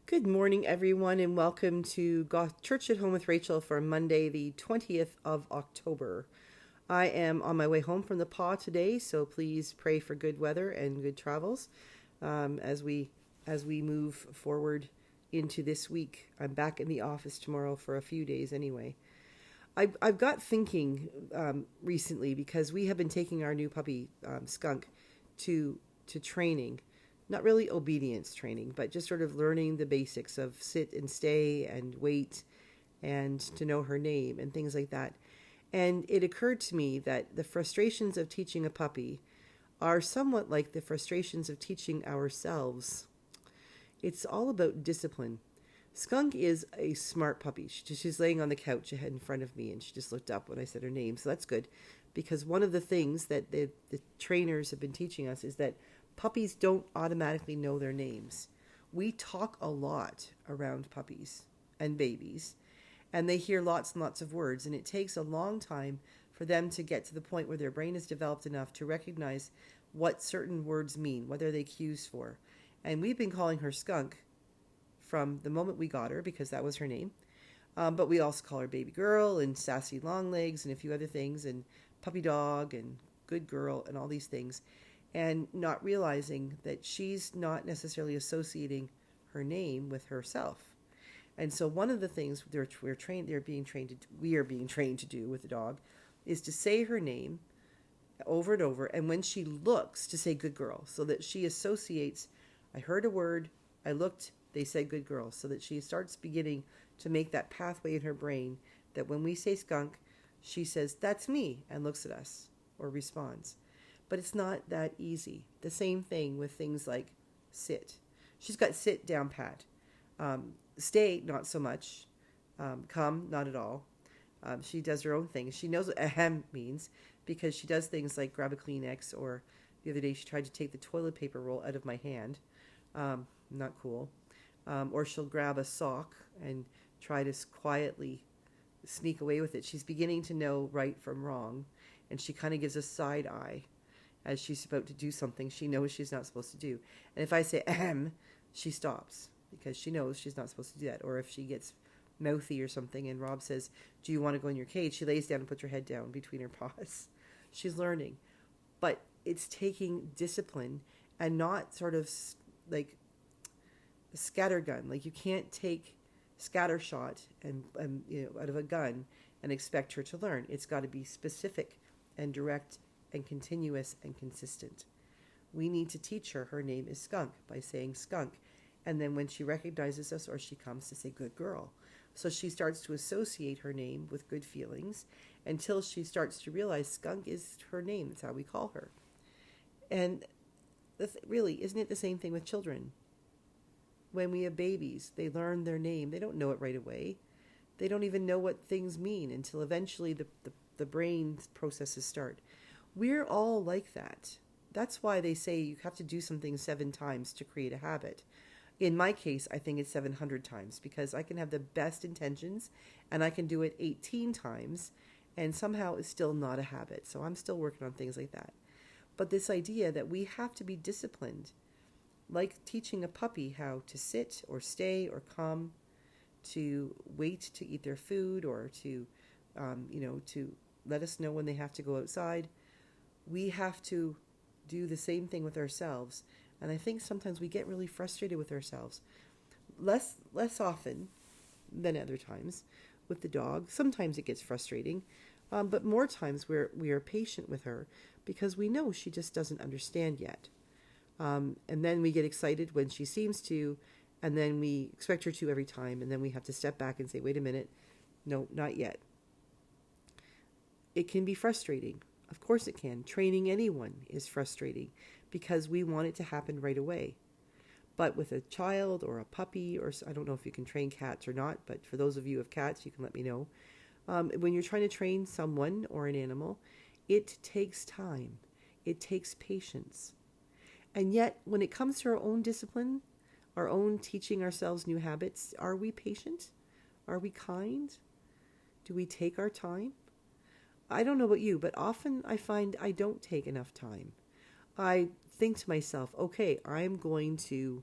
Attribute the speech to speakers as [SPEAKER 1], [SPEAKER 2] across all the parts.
[SPEAKER 1] Good morning, everyone, and welcome to Church at Home with Rachel for Monday, the 20th of October. I am on my way home from the PA today, so please pray for good weather and good travels as we move forward into this week. I'm back in the office tomorrow for a few days anyway. I've got thinking recently because we have been taking our new puppy, Skunk, to training. Not really obedience training, but just sort of learning the basics of sit and stay and wait and to know her name and things like that. And it occurred to me that the frustrations of teaching a puppy are somewhat like the frustrations of teaching ourselves. It's all about discipline. Skunk is a smart puppy. She's laying on the couch ahead in front of me, and she just looked up when I said her name, so that's good. Because one of the things that the trainers have been teaching us is that puppies don't automatically know their names. We talk a lot around puppies and babies, and they hear lots and lots of words, and it takes a long time for them to get to the point where their brain is developed enough to recognize what certain words mean, what are they cues for. And we've been calling her Skunk from the moment we got her, because that was her name. But we also call her baby girl and sassy long legs and a few other things, and puppy dog and good girl and all these things. And not realizing that she's not necessarily associating her name with herself. And so one of the things we are being trained to do with the dog is to say her name over and over, and when she looks, to say good girl, so that she associates, I heard a word, I looked, they said good girl, so that she starts beginning to make that pathway in her brain that when we say Skunk, she says, that's me, and looks at us or responds. But it's not that easy. The same thing with things like sit. She's got sit down pat. Stay, not so much. Come, not at all. She does her own thing. She knows what ahem means because she does things like grab a Kleenex, or the other day she tried to take the toilet paper roll out of my hand. Not cool. Or she'll grab a sock and try to quietly sneak away with it. She's beginning to know right from wrong, and she kind of gives a side eye as she's about to do something she knows she's not supposed to do. And if I say ahem, she stops because she knows she's not supposed to do that. Or if she gets mouthy or something and Rob says, do you want to go in your cage? She lays down and puts her head down between her paws. She's learning. But it's taking discipline and not sort of like a scattergun. Like you can't take scattershot and out of a gun and expect her to learn. It's got to be specific and direct and continuous and consistent. We need to teach her name is Skunk by saying Skunk, and then when she recognizes us or she comes, to say good girl. So she starts to associate her name with good feelings until she starts to realize Skunk is her name. That's how we call her. And really, isn't it the same thing with children? When we have babies, they learn their name. They don't know it right away. They don't even know what things mean until eventually the brain processes start. We're all like that. That's why they say you have to do something 7 times to create a habit. In my case, I think it's 700 times because I can have the best intentions and I can do it 18 times and somehow it's still not a habit. So I'm still working on things like that. But this idea that we have to be disciplined, like teaching a puppy how to sit or stay or come, to wait to eat their food, or to let us know when they have to go outside. We have to do the same thing with ourselves. And I think sometimes we get really frustrated with ourselves. Less often than other times with the dog. Sometimes it gets frustrating. But more times we are patient with her because we know she just doesn't understand yet. And then we get excited when she seems to, and then we expect her to every time. And then we have to step back and say, wait a minute. No, not yet. It can be frustrating. Of course it can. Training anyone is frustrating because we want it to happen right away. But with a child or a puppy, or I don't know if you can train cats or not, but for those of you who have cats, you can let me know. When you're trying to train someone or an animal, it takes time. It takes patience. And yet, when it comes to our own discipline, our own teaching ourselves new habits, are we patient? Are we kind? Do we take our time? I don't know about you, but often I find I don't take enough time. I think to myself, okay, I'm going to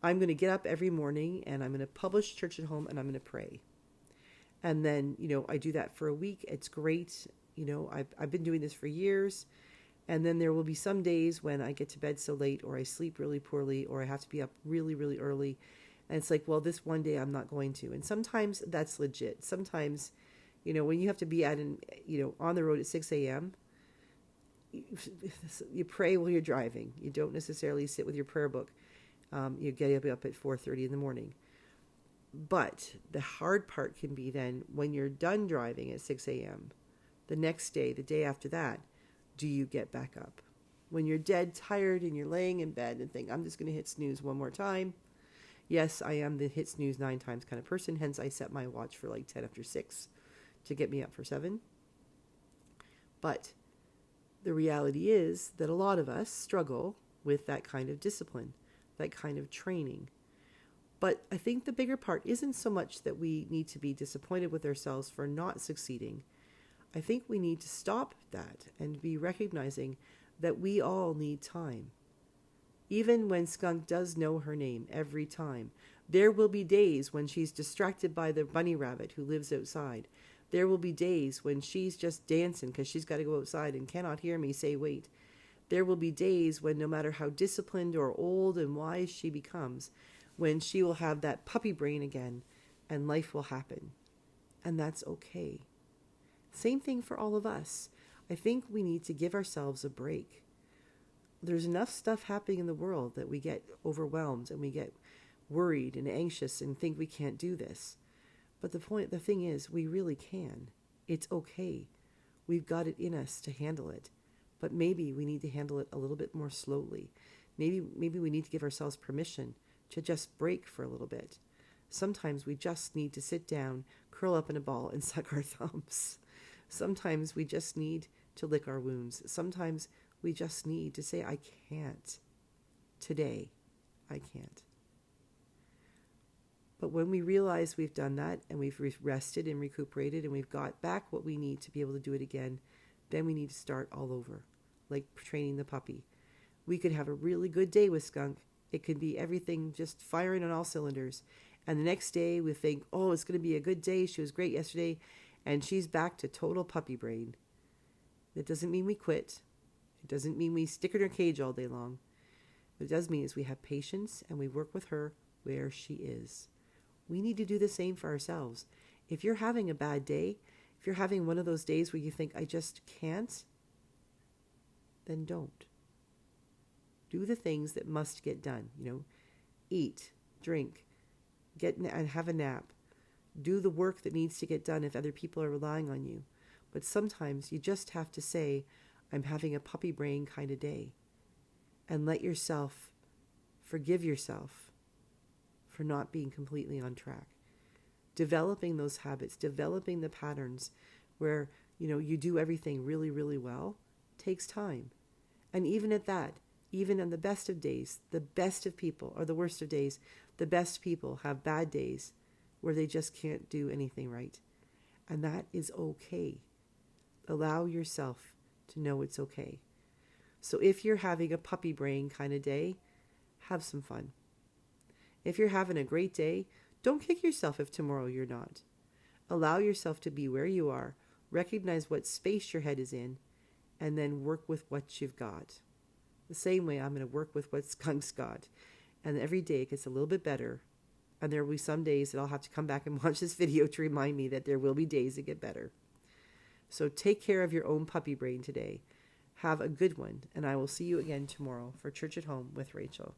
[SPEAKER 1] I'm going to get up every morning and I'm going to publish Church at Home and I'm going to pray. And then, I do that for a week. It's great. I've been doing this for years. And then there will be some days when I get to bed so late, or I sleep really poorly, or I have to be up really, really early. And it's like, well, this one day I'm not going to. And sometimes that's legit. Sometimes, when you have to be on the road at 6 a.m., you pray while you're driving. You don't necessarily sit with your prayer book. You get up at 4:30 in the morning. But the hard part can be then when you're done driving at 6 a.m., the next day, the day after that, do you get back up? When you're dead tired and you're laying in bed and think, I'm just going to hit snooze one more time. Yes, I am the hit snooze 9 times kind of person. Hence, I set my watch for like 10 after 6 to get me up for 7. But the reality is that a lot of us struggle with that kind of discipline, that kind of training. But I think the bigger part isn't so much that we need to be disappointed with ourselves for not succeeding. I think we need to stop that and be recognizing that we all need time. Even when Skunk does know her name every time, there will be days when she's distracted by the bunny rabbit who lives outside. There will be days when she's just dancing because she's got to go outside and cannot hear me say wait. There will be days when no matter how disciplined or old and wise she becomes, when she will have that puppy brain again and life will happen. And that's okay. Same thing for all of us. I think we need to give ourselves a break. There's enough stuff happening in the world that we get overwhelmed and we get worried and anxious and think we can't do this. But the thing is, we really can. It's okay. We've got it in us to handle it. But maybe we need to handle it a little bit more slowly. Maybe we need to give ourselves permission to just break for a little bit. Sometimes we just need to sit down, curl up in a ball, and suck our thumbs. Sometimes we just need to lick our wounds. Sometimes we just need to say, I can't. Today, I can't. But when we realize we've done that and we've rested and recuperated and we've got back what we need to be able to do it again, then we need to start all over, like training the puppy. We could have a really good day with Skunk. It could be everything just firing on all cylinders. And the next day we think, oh, it's going to be a good day. She was great yesterday. And she's back to total puppy brain. That doesn't mean we quit. It doesn't mean we stick her in her cage all day long. What it does mean is we have patience and we work with her where she is. We need to do the same for ourselves. If you're having a bad day, if you're having one of those days where you think, I just can't, then don't. Do the things that must get done. Eat, drink, and have a nap. Do the work that needs to get done if other people are relying on you. But sometimes you just have to say, I'm having a puppy brain kind of day. And let yourself forgive yourself for not being completely on track. Developing those habits, developing the patterns where, you do everything really, really well takes time. And even at that, even on the best of days, the best of people, or the worst of days, the best people have bad days where they just can't do anything right. And that is okay. Allow yourself to know it's okay. So if you're having a puppy brain kind of day, have some fun. If you're having a great day, don't kick yourself if tomorrow you're not. Allow yourself to be where you are, recognize what space your head is in, and then work with what you've got. The same way I'm going to work with what Skunk's got. And every day it gets a little bit better. And there will be some days that I'll have to come back and watch this video to remind me that there will be days that get better. So take care of your own puppy brain today. Have a good one, and I will see you again tomorrow for Church at Home with Rachel.